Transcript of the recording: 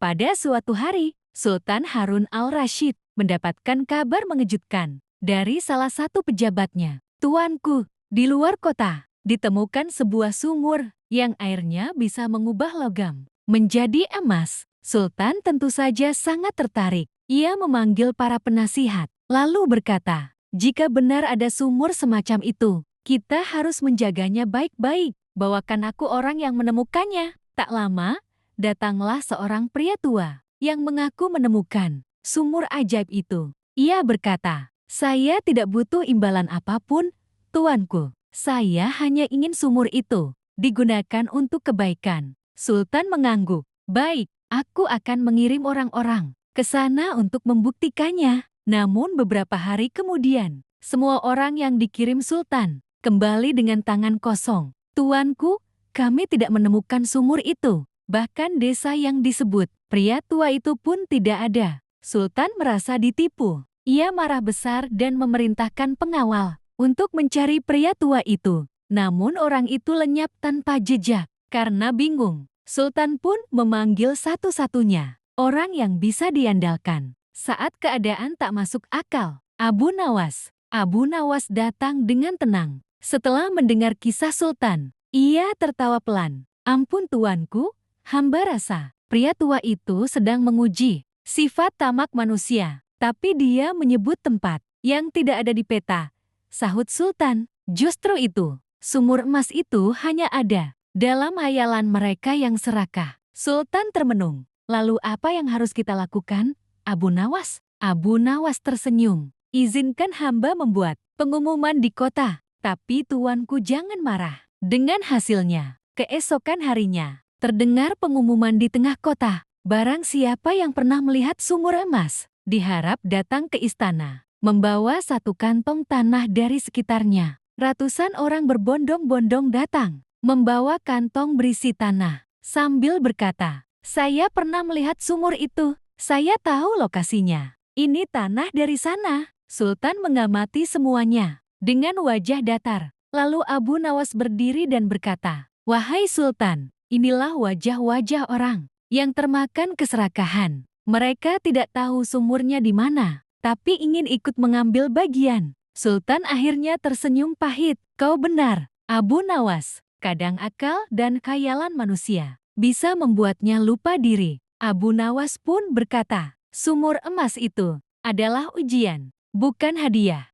Pada suatu hari, Sultan Harun al-Rasyid mendapatkan kabar mengejutkan dari salah satu pejabatnya. Tuanku, di luar kota, ditemukan sebuah sumur yang airnya bisa mengubah logam menjadi emas. Sultan tentu saja sangat tertarik. Ia memanggil para penasihat, lalu berkata, "Jika benar ada sumur semacam itu, kita harus menjaganya baik-baik. Bawakan aku orang yang menemukannya." Tak lama, datanglah seorang pria tua yang mengaku menemukan sumur ajaib itu. Ia berkata, "Saya tidak butuh imbalan apapun, tuanku. Saya hanya ingin sumur itu digunakan untuk kebaikan." Sultan mengangguk. "Baik, aku akan mengirim orang-orang ke sana untuk membuktikannya." Namun beberapa hari kemudian, semua orang yang dikirim Sultan kembali dengan tangan kosong. "Tuanku, kami tidak menemukan sumur itu. Bahkan desa yang disebut pria tua itu pun tidak ada." Sultan merasa ditipu. Ia marah besar dan memerintahkan pengawal untuk mencari pria tua itu. Namun orang itu lenyap tanpa jejak. Karena bingung, Sultan pun memanggil satu-satunya orang yang bisa diandalkan. Saat keadaan tak masuk akal, Abu Nawas. Abu Nawas datang dengan tenang. Setelah mendengar kisah Sultan, ia tertawa pelan. "Ampun tuanku, hamba rasa pria tua itu sedang menguji sifat tamak manusia. Tapi dia menyebut tempat yang tidak ada di peta," sahut Sultan. "Justru itu, sumur emas itu hanya ada dalam hayalan mereka yang serakah." Sultan termenung. "Lalu apa yang harus kita lakukan, Abu Nawas?" Abu Nawas tersenyum. "Izinkan hamba membuat pengumuman di kota. Tapi tuanku jangan marah dengan hasilnya." Keesokan harinya, terdengar pengumuman di tengah kota. Barang siapa yang pernah melihat sumur emas, diharap datang ke istana, membawa satu kantong tanah dari sekitarnya. Ratusan orang berbondong-bondong datang, membawa kantong berisi tanah, sambil berkata, "Saya pernah melihat sumur itu. Saya tahu lokasinya. Ini tanah dari sana." Sultan mengamati semuanya dengan wajah datar. Lalu Abu Nawas berdiri dan berkata, "Wahai Sultan, inilah wajah-wajah orang yang termakan keserakahan. Mereka tidak tahu sumurnya di mana, tapi ingin ikut mengambil bagian." Sultan akhirnya tersenyum pahit. "Kau benar, Abu Nawas. Kadang akal dan khayalan manusia bisa membuatnya lupa diri." Abu Nawas pun berkata, "Sumur emas itu adalah ujian, bukan hadiah."